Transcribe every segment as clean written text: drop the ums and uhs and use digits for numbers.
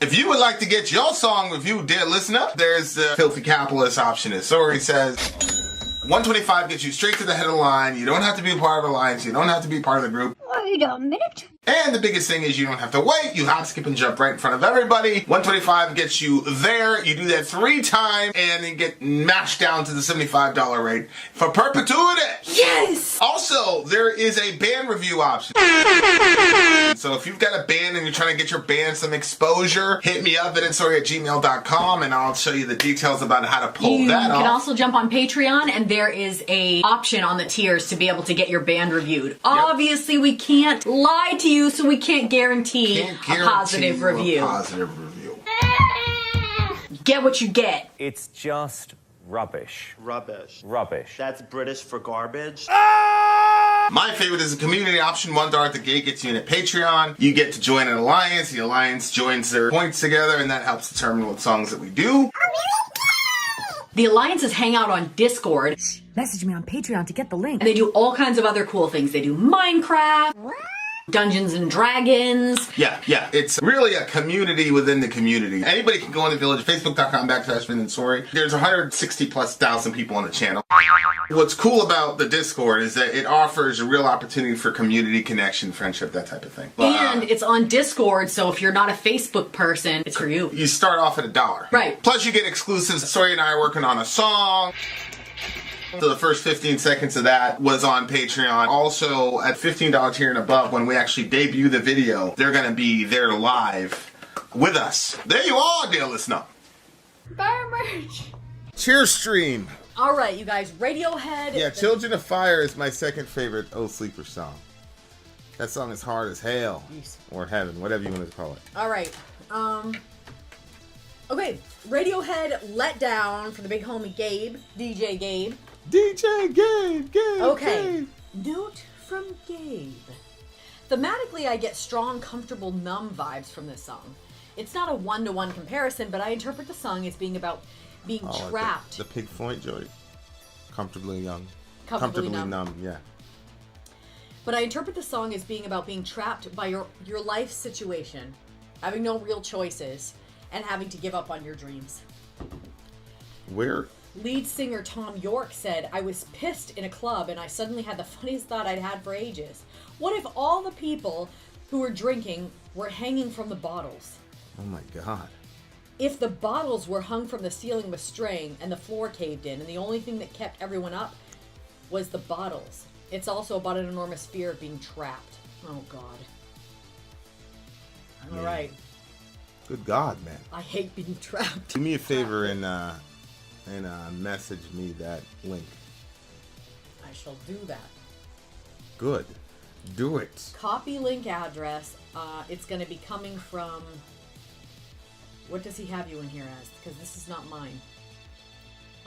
If you would like to get your song reviewed, dear listener, there's the Filthy Capitalist option. As Sori says, $125 gets you straight to the head of the line. You don't have to be a part of the alliance. You don't have to be part of the group. Wait a minute. And the biggest thing is you don't have to wait. You hop, skip, and jump right in front of everybody. $125 gets you there. You do that 3 times, and you get mashed down to the $75 rate for perpetuity. Yes! Also, there is a band review option. So if you've got a band and you're trying to get your band some exposure, hit me up at vinsori@gmail.com, and I'll show you the details about how to pull that off. You can also jump on Patreon, and there is a option on the tiers to be able to get your band reviewed. Yep. Obviously, we can't lie to you, so we can't guarantee a positive review. Get what you get. It's just rubbish. Rubbish. Rubbish. That's British for garbage. My favorite is the community option. $1 at the gate gets you in at Patreon. You get to join an alliance. The alliance joins their points together, and that helps determine what songs that we do. The alliances hang out on Discord. Message me on Patreon to get the link. And they do all kinds of other cool things. They do Minecraft, Dungeons and Dragons. Yeah. It's really a community within the community. Anybody can go on the village, facebook.com/Vin and Sori. There's 160,000+ people on the channel. What's cool about the Discord is that it offers a real opportunity for community connection, friendship, that type of thing. And it's on Discord, so if you're not a Facebook person, it's for you. You start off at $1. Right. Plus you get exclusives. Sori and I are working on a song. So the first 15 seconds of that was on Patreon. Also, at $15 tier and above, when we actually debut the video, they're going to be there live with us. There you are, dear listener. Fire merch. Cheer stream. All right, you guys. Radiohead. Yeah, Children of Fire is my second favorite Oh Sleeper song. That song is hard as hell. Yes. Or heaven, whatever you want to call it. All right. Okay. Radiohead Let Down for the big homie Gabe. DJ Gabe. DJ Gabe. Okay. Note from Gabe. Thematically, I get strong, comfortable, numb vibes from this song. It's not a one-to-one comparison, but I interpret the song as being about being trapped. The Pig Floyd joint. Comfortably young. Comfortably numb. Yeah. But I interpret the song as being about being trapped by your life situation, having no real choices, and having to give up on your dreams. Where? Lead singer Tom York said, "I was pissed in a club and I suddenly had the funniest thought I'd had for ages. What if all the people who were drinking were hanging from the bottles? Oh my God. If the bottles were hung from the ceiling of a string and the floor caved in and the only thing that kept everyone up was the bottles. It's also about an enormous fear of being trapped." Oh God. All right. Good God, man. I hate being trapped. Do me a favor and message me that link. I shall do that. Good. Do it. Copy link address. It's going to be coming from... What does he have you in here as? Because this is not mine.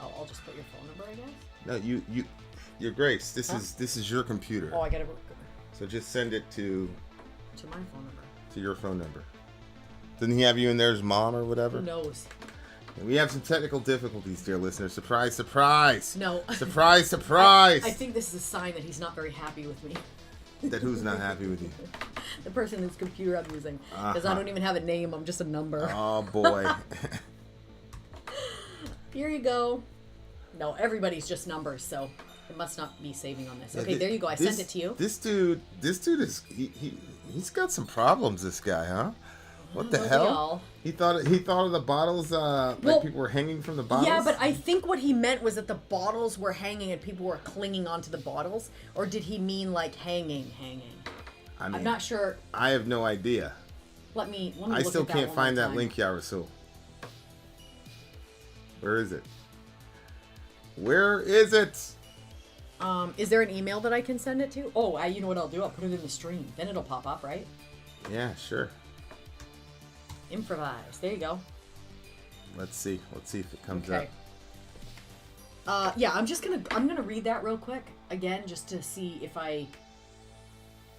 Oh, I'll just put your phone number, I guess? No, Your Grace, this is your computer. Oh, I got to... So just send it to my phone number. To your phone number. Didn't he have you in there as mom or whatever? Who knows? We have some technical difficulties, dear listeners. Surprise, surprise. No. Surprise, surprise. I think this is a sign that he's not very happy with me. That who's not happy with you? The person whose computer I'm using. Because I don't even have a name. I'm just a number. Oh, boy. Here you go. No, everybody's just numbers, so it must not be saving on this. Okay, there you go. I sent it to you. This dude is... He's got some problems, this guy, huh? What the hell? He thought of the bottles like people were hanging from the bottles? Yeah, but I think what he meant was that the bottles were hanging and people were clinging onto the bottles. Or did he mean like hanging? I mean, I'm not sure. I have no idea. Let me look I still at that can't one find more that time. link, Ya Rasul. Where is it? Where is it? Is there an email that I can send it to? Oh, you know what I'll do? I'll put it in the stream. Then it'll pop up, right? Yeah, sure. Improvise. There you go. Let's see if it comes up. Yeah, I'm gonna read that real quick again just to see if I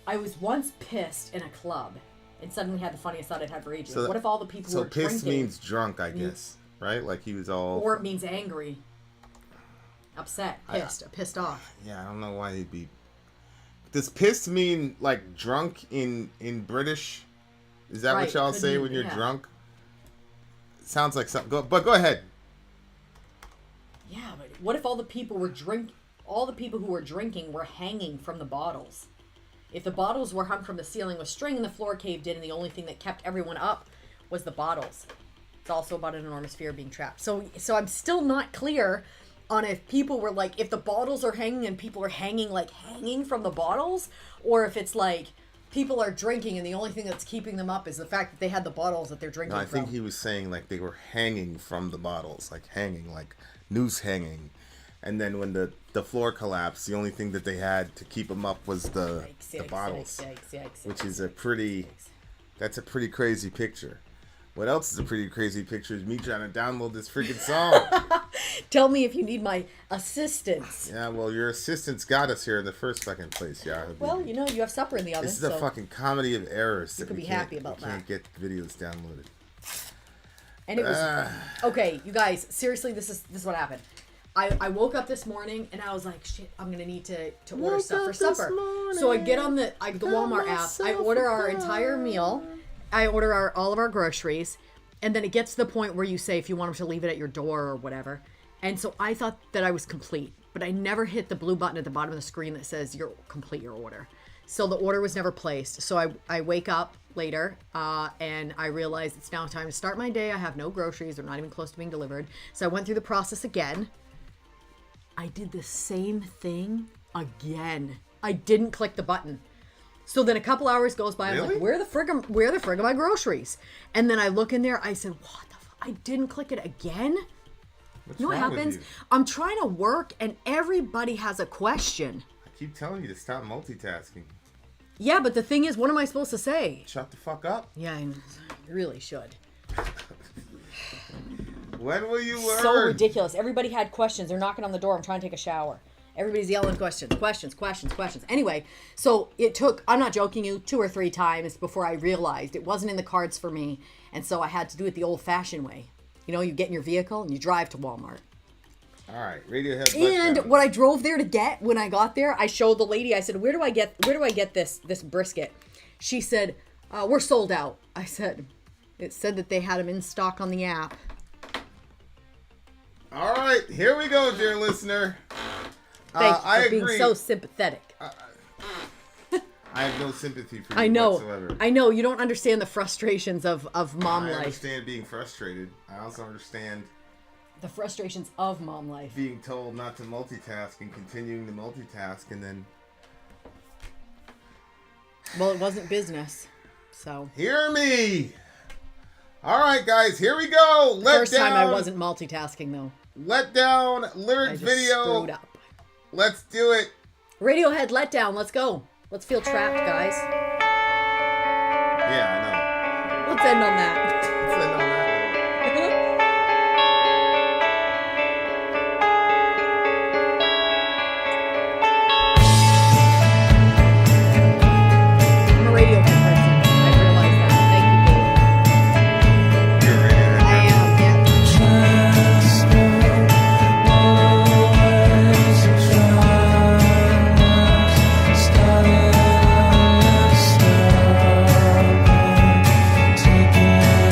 was once pissed in a club and suddenly had the funniest thought I'd had for ages. So what if all the people were drinking? So pissed means drunk, I guess, right? Like he was all... Or it means angry. Upset, pissed off. Yeah, I don't know why he'd be... Does pissed mean like drunk in British? Is that what y'all say when you're drunk? sounds like something. But go ahead. Yeah, but what if all the people who were drinking were hanging from the bottles? If the bottles were hung from the ceiling with string and the floor caved in and the only thing that kept everyone up was the bottles. It's also about an enormous fear of being trapped. So I'm still not clear on if people were like, if the bottles are hanging and people are hanging from the bottles, or if it's like people are drinking and the only thing that's keeping them up is the fact that they had the bottles that they're drinking No, I think from. he was saying like they were hanging from the bottles, like noose hanging. And then when the floor collapsed, the only thing that they had to keep them up was the bottles, which is that's a pretty crazy picture. What else is a pretty crazy picture is me trying to download this freaking song. Tell me if you need my assistance. Yeah, well, your assistance got us here in the first fucking place, yeah. Well, you know, you have supper in the oven. This is a fucking comedy of errors. You could be happy about that. Can't get videos downloaded. And it was okay, you guys. Seriously, this is what happened. I woke up this morning and I was like, shit, I'm gonna need to order stuff for supper. So I get on the Walmart app. I order our entire meal. I order all of our groceries, and then it gets to the point where you say if you want them to leave it at your door or whatever. And so I thought that I was complete, but I never hit the blue button at the bottom of the screen that says you're complete your order. So the order was never placed. So I wake up later and I realize it's now time to start my day. I have no groceries. They're not even close to being delivered. So I went through the process again. I did the same thing again. I didn't click the button. So then a couple hours goes by. I'm like, where the frig are my groceries? And then I look in there. I said, what the fuck? I didn't click it again? What's you know what wrong with happens? you? I'm trying to work and everybody has a question. I keep telling you to stop multitasking. Yeah, but the thing is, what am I supposed to say? Shut the fuck up. Yeah, I really should. When will you learn? So ridiculous. Everybody had questions. They're knocking on the door. I'm trying to take a shower. Everybody's yelling questions. Anyway, so it took, I'm not joking you, 2 or 3 times before I realized it wasn't in the cards for me. And so I had to do it the old fashioned way. You know, you get in your vehicle and you drive to Walmart. All right, Radiohead. And what I drove there to get, when I got there, I showed the lady, I said, where do I get this brisket? She said, we're sold out. I said, it said that they had them in stock on the app. All right, here we go, dear listener. Thank you I for being agree. so sympathetic. I have no sympathy for you I know. whatsoever. I know. You don't understand the frustrations of mom I life. understand being frustrated. I also understand The frustrations of mom life. being told not to multitask and continuing to multitask and then... Well, it wasn't business, so. Hear me! All right, guys, here we go. First time I wasn't multitasking, though. Let down I lyric just video. screwed up. Let's do it. Radiohead letdown. Let's go. Let's feel trapped, guys. Yeah, Let's end on that. I know. Let's end on that I'm a Radiohead person. I realize that. Thank you, Gabe. note. You're Radiohead. I am, yeah. Taking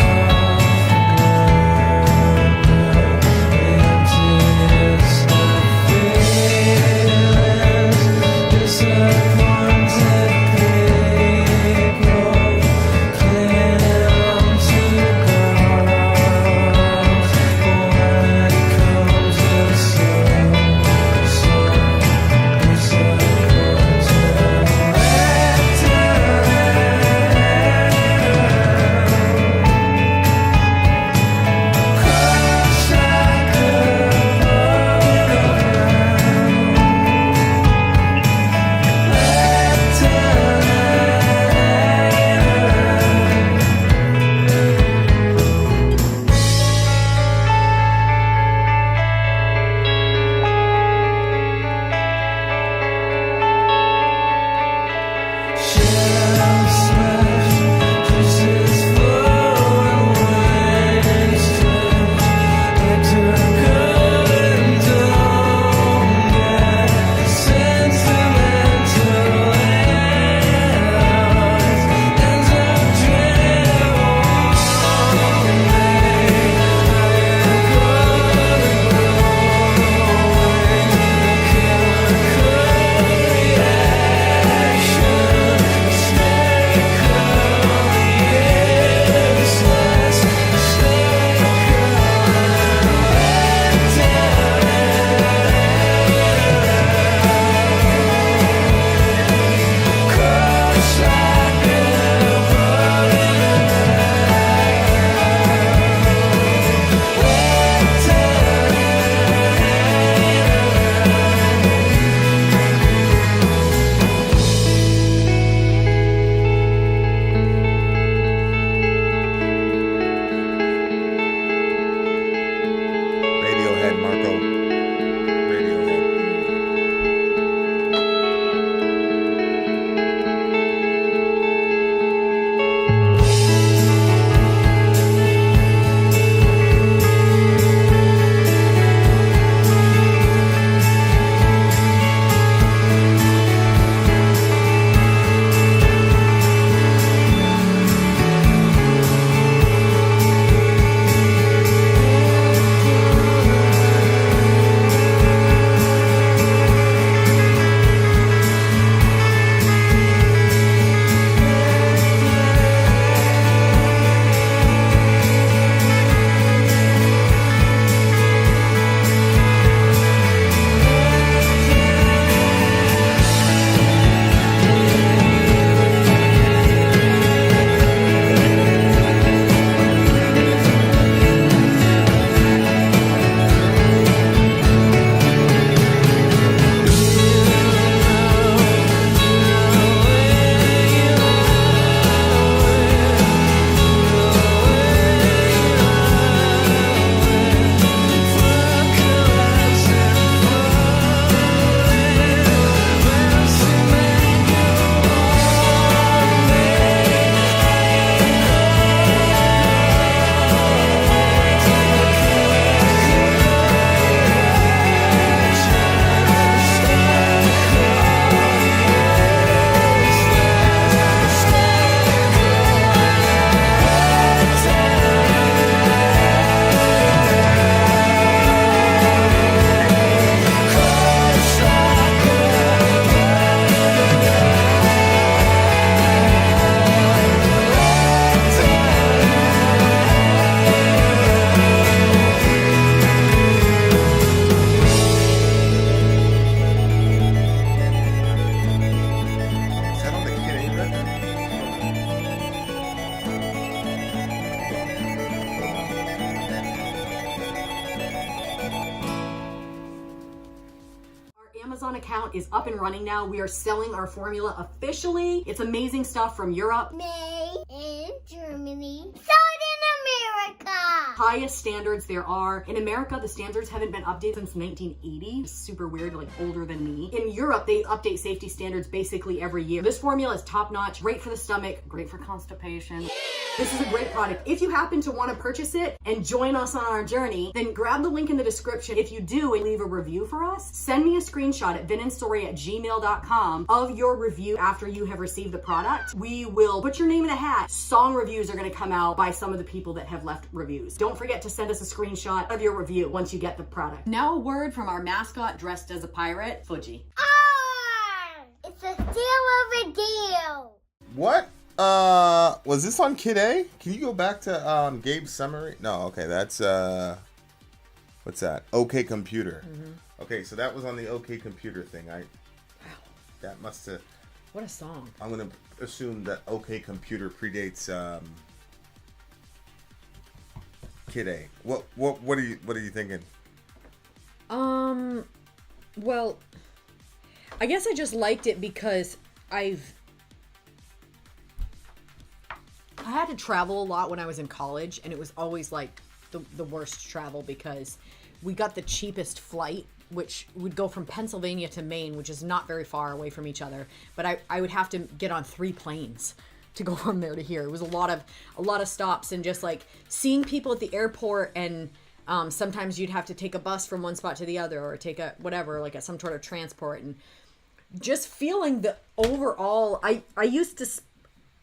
Amazon account is up and running now. We are selling our formula officially. It's amazing stuff from Europe. Made in Germany. Sold in America. Highest standards there are. In America, the standards haven't been updated since 1980. It's super weird, like older than me. In Europe, they update safety standards basically every year. This formula is top notch, great for the stomach, great for constipation. This is a great product. If you happen to want to purchase it and join us on our journey, then grab the link in the description. If you do and leave a review for us, send me a screenshot at vinandsori@gmail.com of your review after you have received the product. We will put your name in a hat. Song reviews are going to come out by some of the people that have left reviews. Don't forget to send us a screenshot of your review once you get the product. Now a word from our mascot dressed as a pirate, Fuji. It's a deal of a deal. What? Was this on Kid A? Can you go back to Gabe's summary? No, okay, that's what's that? OK Computer. Okay, so that was on the OK Computer thing. Wow. That must have. What a song. I'm gonna assume that OK Computer predates Kid A. What are you thinking? Well, I guess I just liked it because I had to travel a lot when I was in college, and it was always like the worst travel because we got the cheapest flight, which would go from Pennsylvania to Maine, which is not very far away from each other. But I would have to get on 3 planes to go from there to here. It was a lot of stops, and just like seeing people at the airport, and sometimes you'd have to take a bus from one spot to the other, or take a whatever, like some sort of transport, and just feeling the overall. I used to.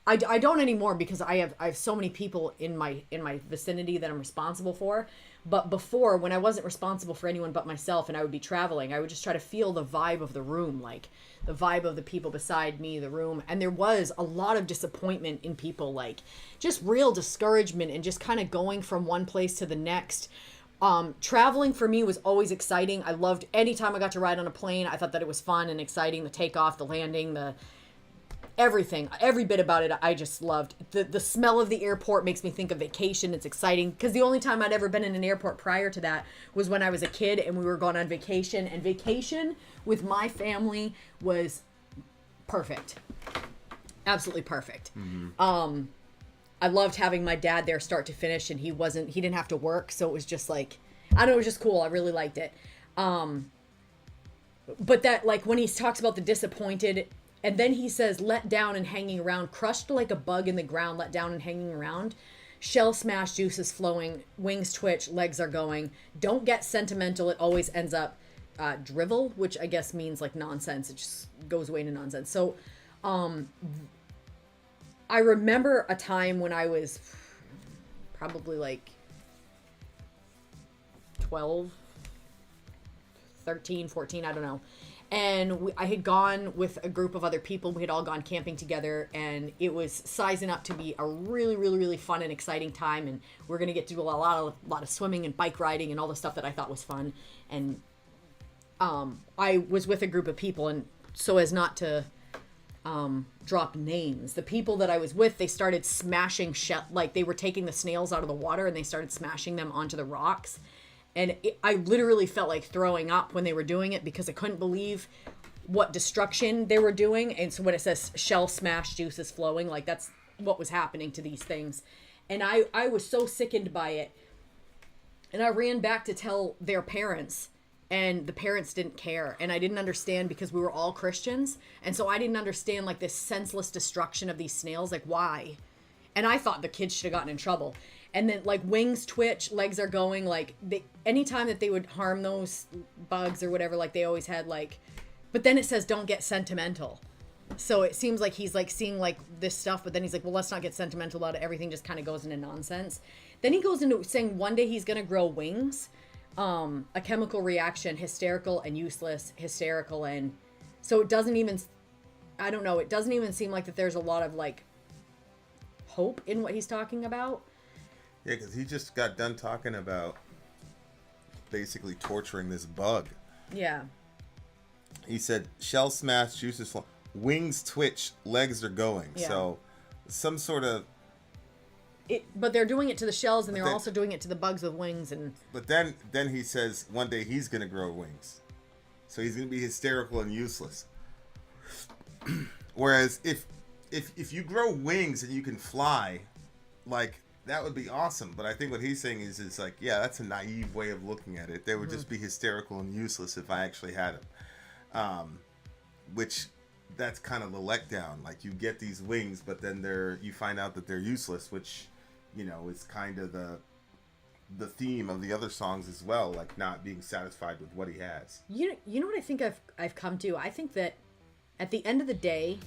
I don't anymore because I have so many people in my vicinity that I'm responsible for. But before, when I wasn't responsible for anyone but myself and I would be traveling, I would just try to feel the vibe of the room, like the vibe of the people beside me, the room. And there was a lot of disappointment in people, like just real discouragement and just kind of going from one place to the next. Traveling for me was always exciting. I loved anytime I got to ride on a plane. I thought that it was fun and exciting. The takeoff, the landing, everything, every bit about it, I just loved. The smell of the airport makes me think of vacation. It's exciting because the only time I'd ever been in an airport prior to that was when I was a kid and we were going on vacation. And vacation with my family was perfect. Absolutely perfect. I loved having my dad there start to finish, and he didn't have to work. So it was just like, I don't know, it was just cool. I really liked it. But that, like, when he talks about the disappointed, and then he says, let down and hanging around, crushed like a bug in the ground, let down and hanging around, shell smash, juices flowing, wings twitch, legs are going, don't get sentimental, it always ends up drivel, which I guess means like nonsense. It just goes away into nonsense. So I remember a time when I was probably like 12, 13, 14, I don't know. And I had gone with a group of other people. We had all gone camping together, and it was sizing up to be a really, really, really fun and exciting time. And we're gonna get to do a lot of swimming and bike riding and all the stuff that I thought was fun. And I was with a group of people, and so as not to drop names, the people that I was with, they started smashing like they were taking the snails out of the water and they started smashing them onto the rocks. And I literally felt like throwing up when they were doing it because I couldn't believe what destruction they were doing. And so when it says shell smash, juices flowing, like that's what was happening to these things. And I was so sickened by it. And I ran back to tell their parents, and the parents didn't care. And I didn't understand because we were all Christians. And so I didn't understand like this senseless destruction of these snails. Like, why? And I thought the kids should have gotten in trouble. And then like wings twitch, legs are going, like anytime that they would harm those bugs or whatever, like they always had like, but then it says don't get sentimental. So it seems like he's like seeing like this stuff, but then he's like, well, let's not get sentimental about it. Everything just kind of goes into nonsense. Then he goes into saying one day he's going to grow wings, a chemical reaction, hysterical and useless, hysterical. And so it doesn't even, I don't know. It doesn't even seem like that there's a lot of like hope in what he's talking about. Yeah, because he just got done talking about basically torturing this bug. Yeah. He said, shell smash, juices flow, wings twitch, legs are going. Yeah. So some sort of... But they're doing it to the shells, and they're also doing it to the bugs with wings. And But then he says one day he's going to grow wings. So he's going to be hysterical and useless. Whereas if you grow wings and you can fly, like, that would be awesome. But I think what he's saying is like, yeah, that's a naive way of looking at it. They would just be hysterical and useless if I actually had them. Which, that's kind of the letdown. Like, you get these wings, but then you find out that they're useless, which, you know, is kind of the theme of the other songs as well, like not being satisfied with what he has. You know what I think I've come to? I think that at the end of the day,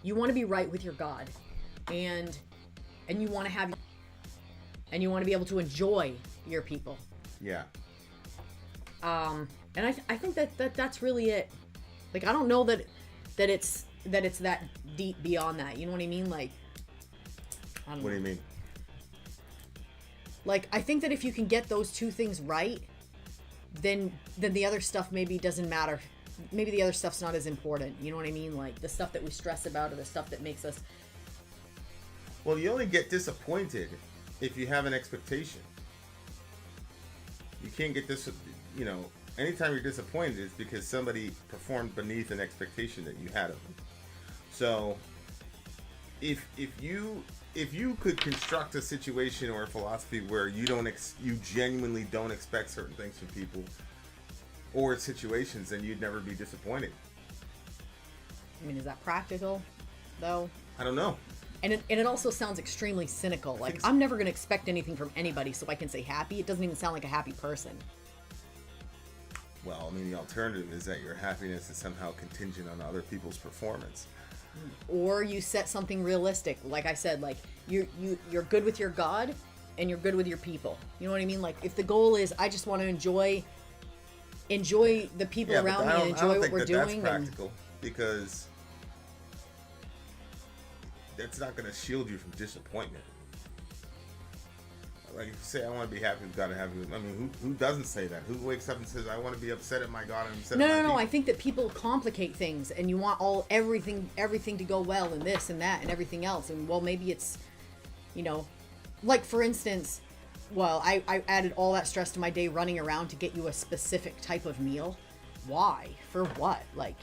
you want to be right with your God, and you want to be able to enjoy your people. Yeah. And I think that's really it. Like, I don't know that it's that deep beyond that. You know what I mean? Like, I don't know. What do you mean? Like, I think that if you can get those two things right, then the other stuff maybe doesn't matter. Maybe the other stuff's not as important. You know what I mean? Like, the stuff that we stress about, or the stuff that makes us... Well, you only get disappointed if you have an expectation. You can't get this, you know, anytime you're disappointed, it's because somebody performed beneath an expectation that you had of them. So, if you could construct a situation or a philosophy where you genuinely don't expect certain things from people or situations, then you'd never be disappointed. I mean, is that practical, though? I don't know. And it also sounds extremely cynical. Like, I'm never going to expect anything from anybody so I can say happy. It doesn't even sound like a happy person. Well, I mean, the alternative is that your happiness is somehow contingent on other people's performance. Or you set something realistic. Like I said, like, you're good with your God and you're good with your people. You know what I mean? Like, if the goal is I just want to enjoy the people around me and enjoy what we're doing. That's practical, because that's not going to shield you from disappointment. Like, if you say I want to be happy with God and happy with, I mean, who doesn't say that? Who wakes up and says I want to be upset at my God and upset at my people? No. I think that people complicate things, and you want everything to go well, and this and that and everything else. And well, maybe it's, you know, like, for instance, well, I added all that stress to my day running around to get you a specific type of meal. Why? For what? Like,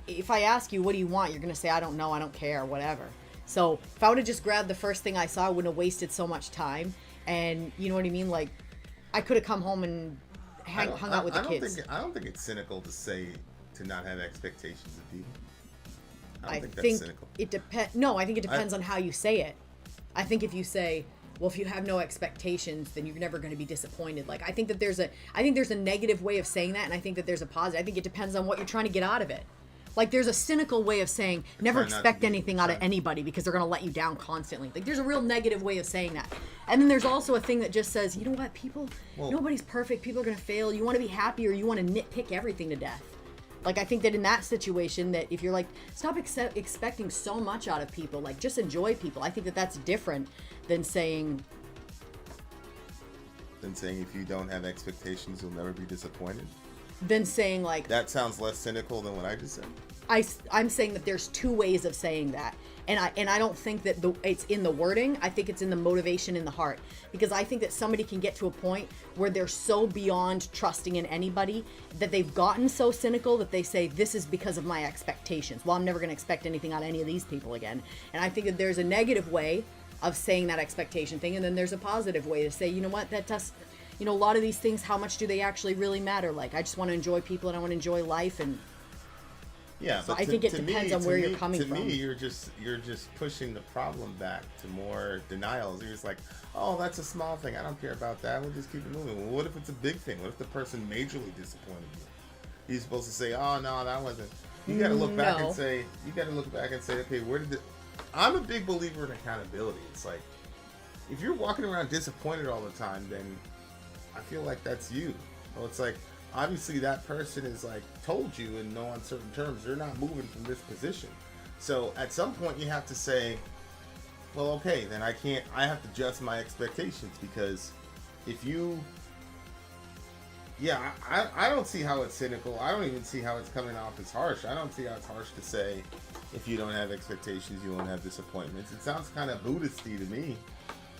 if I ask you what do you want, you're gonna say I don't know, I don't care, whatever. So if I would have just grabbed the first thing I saw, I wouldn't have wasted so much time. And you know what I mean? Like, I could have come home and hung out with the kids. I don't think it's cynical to not have expectations of people. I don't think that's cynical. It depends. No, I think it depends on how you say it. I think if you say, well, if you have no expectations, then you're never going to be disappointed. Like, I think there's a negative way of saying that, and I think that there's a positive. I think it depends on what you're trying to get out of it. Like, there's a cynical way of saying, never expect anything out of anybody because they're going to let you down constantly. Like, there's a real negative way of saying that. And then there's also a thing that just says, you know what, nobody's perfect. People are going to fail. You want to be happy, or you want to nitpick everything to death. Like, I think that in that situation, that if you're like, stop expecting so much out of people, like, just enjoy people. I think that that's different than saying... if you don't have expectations, you'll never be disappointed. Than saying, like... That sounds less cynical than what I just said. I'm saying that there's two ways of saying that. And I don't think that it's in the wording. I think it's in the motivation in the heart. Because I think that somebody can get to a point where they're so beyond trusting in anybody that they've gotten so cynical that they say, this is because of my expectations. Well, I'm never going to expect anything out of any of these people again. And I think that there's a negative way of saying that expectation thing. And then there's a positive way to say, you know what, that does... You know, a lot of these things, how much do they actually really matter? Like, I just want to enjoy people and I want to enjoy life, and yeah. So I think it depends on where you're coming from. To me, you're just pushing the problem back to more denials. You're just like, oh, that's a small thing. I don't care about that. We'll just keep it moving. Well, what if it's a big thing? What if the person majorly disappointed you? You're supposed to say, oh no, that wasn't. You got to look back and say, okay, where did I'm a big believer in accountability. It's like, if you're walking around disappointed all the time, then I feel like that's you. Well, it's like, obviously that person is like told you in no uncertain terms they're not moving from this position. So at some point you have to say, well, okay, then I have to adjust my expectations, because if you, I don't see how it's cynical. I don't even see how it's coming off as harsh. I don't see how it's harsh to say, if you don't have expectations, you won't have disappointments. It sounds kind of Buddhist-y to me.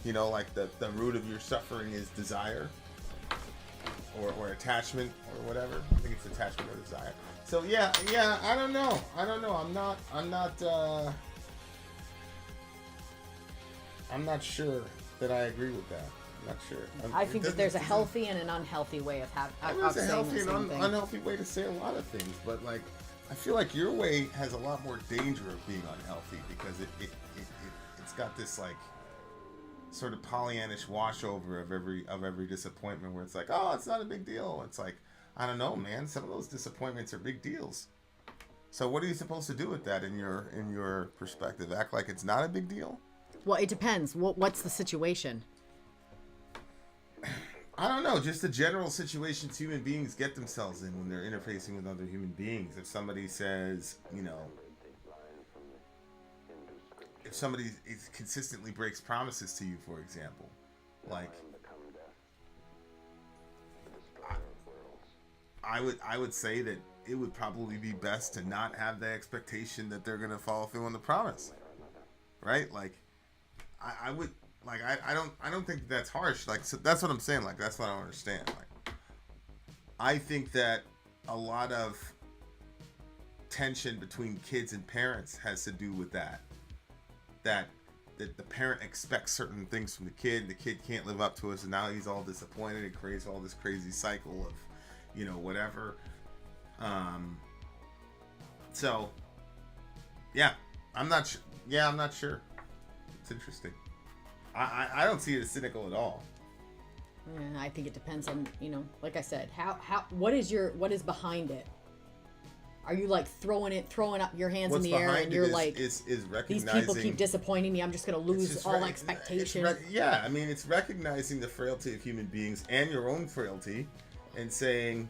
You know, like the root of your suffering is desire. or attachment or whatever. I think it's attachment or desire. So yeah, I don't know. I'm not sure that I agree with that. I'm not sure. I think that there's a healthy and an unhealthy way of having. There's a healthy and unhealthy way to say a lot of things, but like, I feel like your way has a lot more danger of being unhealthy because it's got this like sort of Pollyannish washover of every disappointment where it's like, oh, it's not a big deal. It's like, I don't know, man. Some of those disappointments are big deals. So what are you supposed to do with that in your perspective? Act like it's not a big deal? Well, it depends. What's the situation? I don't know. Just the general situations human beings get themselves in when they're interfacing with other human beings. If somebody says, if somebody consistently breaks promises to you, for example, like, I would say that it would probably be best to not have the expectation that they're gonna follow through on the promise, right? Like, I would. Like, I don't think that's harsh. Like, so that's what I'm saying. Like, that's what I don't understand. Like, I think that a lot of tension between kids and parents has to do with that the parent expects certain things from the kid can't live up to it, so now he's all disappointed. It creates all this crazy cycle of, whatever. So, yeah, I'm not sure. It's interesting. I don't see it as cynical at all. I think it depends on, like I said, what is behind it? Are you like throwing up your hands in the air and you're like, is these recognizing people keep disappointing me, I'm just going to lose all expectation? It's recognizing the frailty of human beings and your own frailty and saying,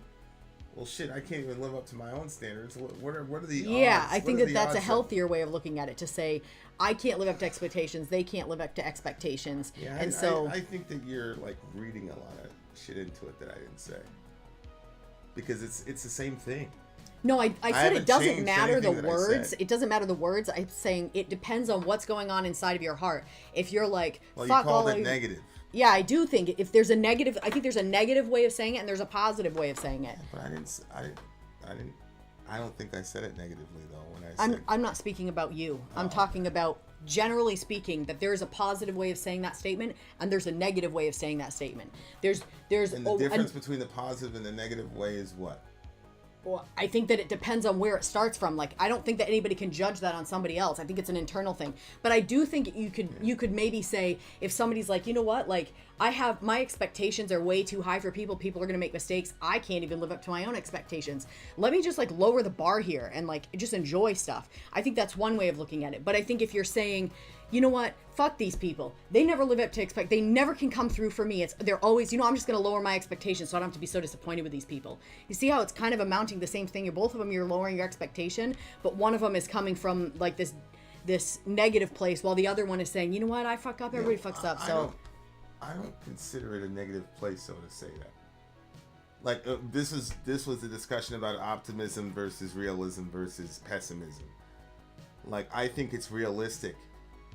well, shit, I can't even live up to my own standards. What are the odds? Yeah, I think that's a healthier way of looking at it, to say, I can't live up to expectations, they can't live up to expectations. Yeah, and I think that you're like reading a lot of shit into it that I didn't say. Because it's the same thing. No, I said it doesn't matter the words. It doesn't matter the words. I'm saying it depends on what's going on inside of your heart. If you're like, well, fuck you called all it negative. Yeah, I do think if there's a negative, I think there's a negative way of saying it and there's a positive way of saying it. But I don't think I said it negatively though when I said. I'm not speaking about you. I'm talking about, generally speaking, that there's a positive way of saying that statement and there's a negative way of saying that statement. And the difference between the positive and the negative way is what? Well, I think that it depends on where it starts from. Like, I don't think that anybody can judge that on somebody else. I think it's an internal thing. But I do think you could maybe say, if somebody's like, you know what, like, my expectations are way too high for people. People are going to make mistakes. I can't even live up to my own expectations. Let me just like lower the bar here and like just enjoy stuff. I think that's one way of looking at it. But I think if you're saying, you know what, fuck these people. They never live up to they never can come through for me. They're always, I'm just going to lower my expectations so I don't have to be so disappointed with these people. You see how it's kind of amounting the same thing? Both of them, you're lowering your expectation, but one of them is coming from like this negative place, while the other one is saying, you know what, I fuck up, everybody fucks up. So I don't consider it a negative place, so to say that. Like this was the discussion about optimism versus realism versus pessimism. Like, I think it's realistic.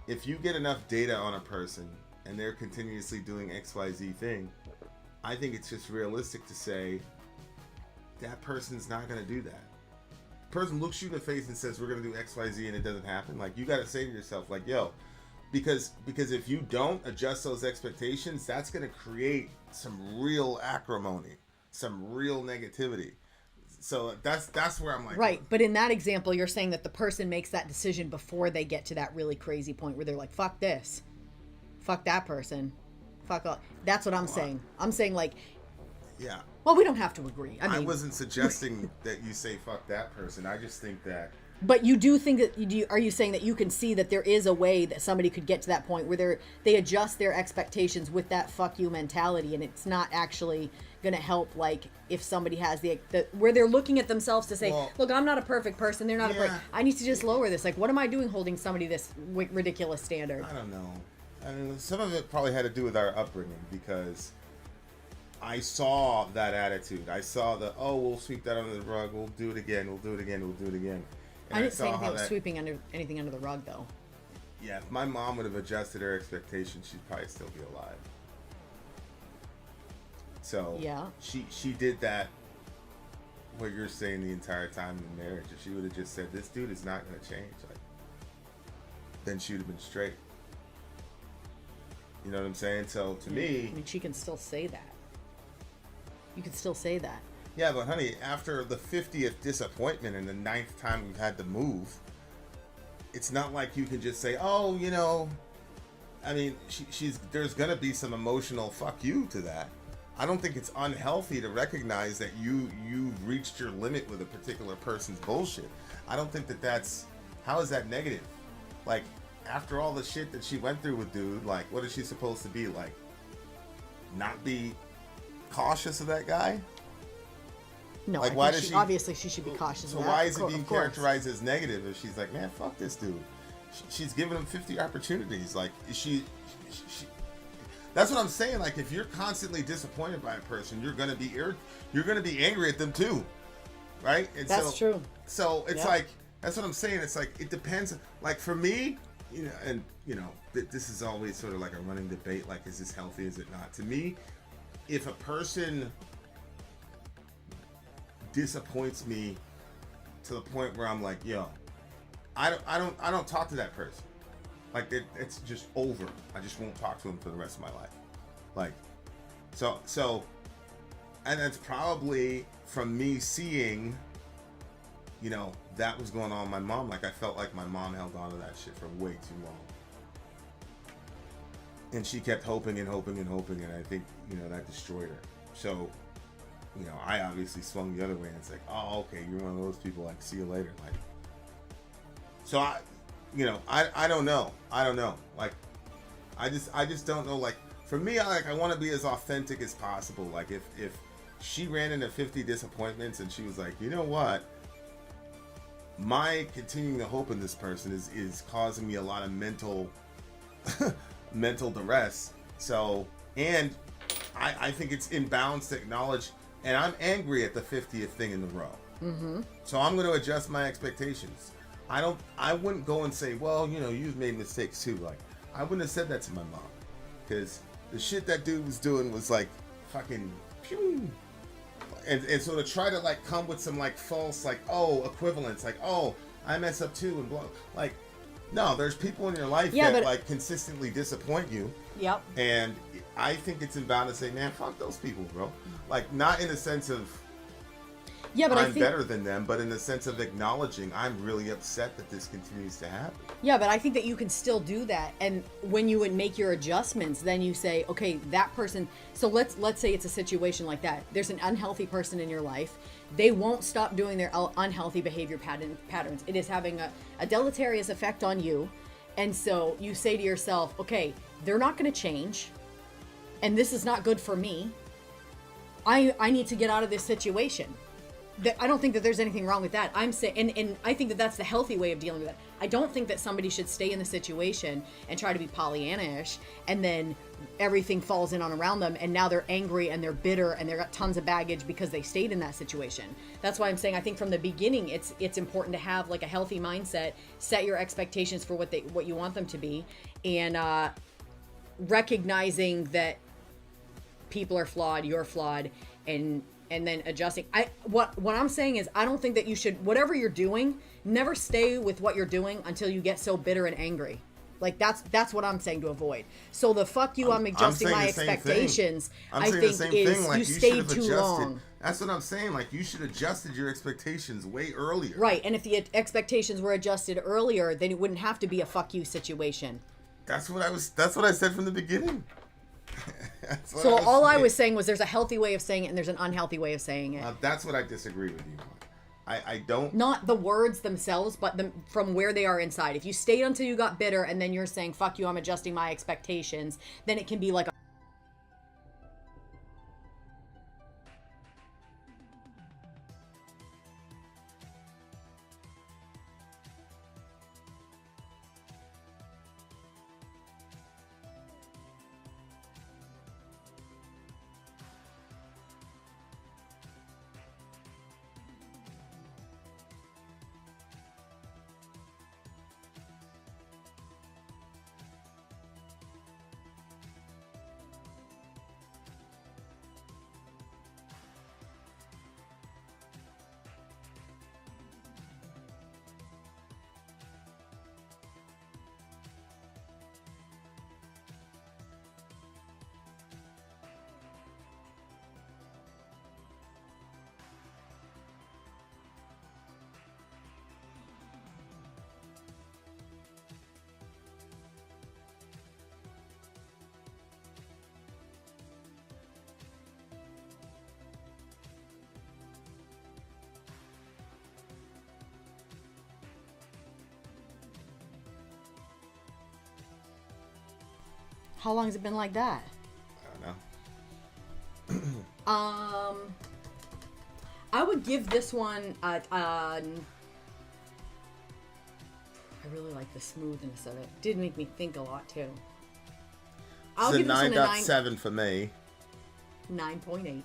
If you get enough data on a person and they're continuously doing XYZ thing, I think it's just realistic to say that person's not going to do that. The person looks you in the face and says, we're going to do XYZ, and it doesn't happen. Like, you got to say to yourself, like, yo, because if you don't adjust those expectations, that's going to create some real acrimony, some real negativity. So that's where I'm like, right. But in that example, you're saying that the person makes that decision before they get to that really crazy point where they're like, fuck this, fuck that person, fuck all. That's what I'm saying. I'm saying, like, yeah. Well, we don't have to agree. I wasn't suggesting that you say fuck that person. I just think that. But you do think that are you saying that you can see that there is a way that somebody could get to that point where they adjust their expectations with that fuck you mentality, and it's not actually going to help, like, if somebody has the where they're looking at themselves to say, well, look, I'm not a perfect person, they're not a perfect, I need to just lower this. Like, what am I doing holding somebody this ridiculous standard? I don't know. I mean, some of it probably had to do with our upbringing, because I saw that attitude. I saw we'll sweep that under the rug, we'll do it again, we'll do it again, we'll do it again. And I didn't say anything about sweeping anything under the rug, though. Yeah, if my mom would have adjusted her expectations, she'd probably still be alive. So Yeah. she did that. What you're saying the entire time in the marriage, if she would have just said, "This dude is not going to change," like, then she would have been straight. You know what I'm saying? So to me, I mean, she can still say that. You can still say that. yeah, but honey, after the 50th disappointment and the 9th time we've had to move, it's not like you can just say, "Oh, you know," I mean, there's gonna be some emotional fuck you to that. I don't think it's unhealthy to recognize that you've reached your limit with a particular person's bullshit. I don't think that's, how is that negative? Like, after all the shit that she went through with dude, like, what is she supposed to be like? Not be cautious of that guy? No, Like, I why think does she? obviously she should be cautious. So of that, why is it of being course. characterized as negative if she's like, man, fuck this dude? She's giving him 50 opportunities. Like, is she that's what I'm saying. Like, if you're constantly disappointed by a person, you're gonna be angry at them too, right? And That's true. So it's Yep. like, that's what I'm saying. It's like, it depends. Like, for me, you know, and you know, this is always sort of like a running debate. Like, is this healthy? Is it not? To me, if a person disappoints me to the point where I'm like, yo, I don't talk to that person. Like, it's just over. I just won't talk to him for the rest of my life. Like, so, and that's probably from me seeing, you know, that was going on with my mom. Like, I felt like my mom held on to that shit for way too long. And she kept hoping and hoping and hoping, and I think, you know, that destroyed her. So, you know, I obviously swung the other way, and it's like, oh, okay, you're one of those people, like, see you later. Like, so I don't know. Like, I just don't know. Like, for me, I want to be as authentic as possible. Like, if she ran into 50 disappointments and she was like, you know what? My continuing to hope in this person is causing me a lot of mental duress. So, and I think it's inbounds to acknowledge, and I'm angry at the 50th thing in the row. Mm-hmm. So I'm going to adjust my expectations. I wouldn't go and say, well, you know, you've made mistakes too. Like, I wouldn't have said that to my mom, because the shit that dude was doing was like fucking pew. And so to try to like come with some like false, like, oh, equivalence, like, oh, I mess up too, and blah, like, no, there's people in your life that like consistently disappoint you. Yep. And I think it's inbound to say, man, fuck those people, bro. Like, not in the sense of, yeah, but I'm I think better than them, but in the sense of acknowledging, I'm really upset that this continues to happen. Yeah, but I think that you can still do that, and when you would make your adjustments, then you say, okay, that person. So let's say it's a situation like that. There's an unhealthy person in your life. They won't stop doing their unhealthy behavior patterns. It is having a deleterious effect on you, and so you say to yourself, okay, they're not going to change, and this is not good for me. I need to get out of this situation. I don't think that there's anything wrong with that. I'm saying, and I think that that's the healthy way of dealing with it. I don't think that somebody should stay in the situation and try to be Pollyanna-ish, and then everything falls in on around them, and now they're angry and they're bitter and they've got tons of baggage because they stayed in that situation. That's why I'm saying I think from the beginning it's important to have like a healthy mindset, set your expectations for what you want them to be, and recognizing that people are flawed, you're flawed, and then adjusting. What I'm saying is, I don't think that you should, whatever you're doing, never stay with what you're doing until you get so bitter and angry. Like, that's what I'm saying to avoid. So the fuck you, I'm adjusting my expectations, I think is like, you stayed too long. That's what I'm saying. Like, you should have adjusted your expectations way earlier. Right, and if the expectations were adjusted earlier, then it wouldn't have to be a fuck you situation. That's what I said from the beginning. So all I was saying was there's a healthy way of saying it and there's an unhealthy way of saying it. That's what I disagree with you on. I don't... Not the words themselves, but from where they are inside. If you stayed until you got bitter and then you're saying, fuck you, I'm adjusting my expectations, then it can be like a... How long has it been like that? I don't know. I would give this one I really like the smoothness of it. Did make me think a lot too. I'll It's a give this one a 9.7 for me. 9.8.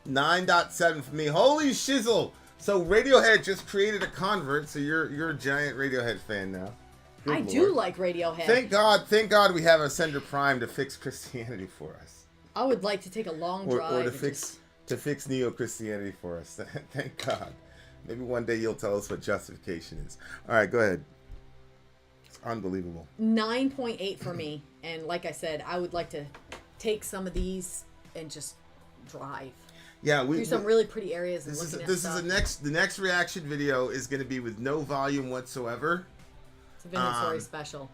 9.7 for me. Holy shizzle! So Radiohead just created a convert, so you're a giant Radiohead fan now. Good I Lord. do like Radiohead. Thank God we have a Sender Prime to fix Christianity for us. I would like to take a long drive. Or to and fix neo-Christianity for us. Thank God. Maybe one day you'll tell us what justification is. All right, go ahead. It's unbelievable. 9.8 for me. And like I said, I would like to take some of these and just drive. Yeah, through some really pretty areas and looking at stuff. The next reaction video is going to be with no volume whatsoever. It's a Vin and Sori special.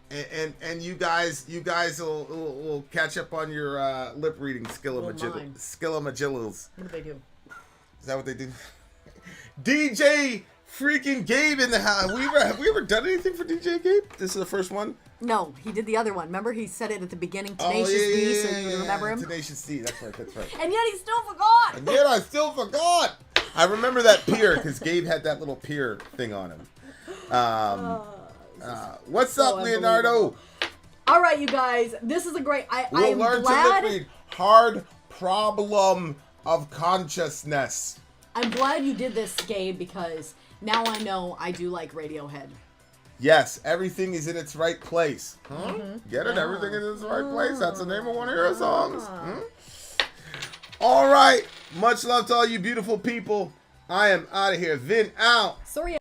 And you guys will catch up on your lip reading skillamagillos. What do they do? Is that what they do? DJ freaking Gabe in the house. Have we ever done anything for DJ Gabe? This is the first one? No, he did the other one. Remember, he said it at the beginning, Tenacious D, so you remember him? Tenacious D, that's right. And yet he still forgot! And yet I still forgot! I remember that pier, because Gabe had that little pier thing on him. What's up, Leonardo? All right, you guys, this is a great... We'll learn to lip read. Hard problem of consciousness. I'm glad you did this, Gabe, because now I know I do like Radiohead. Yes, everything is in its right place. Huh? Get it? Everything is in its right place. That's the name of one of your songs. All right. Much love to all you beautiful people. I am out of here. Vin out. Sorry.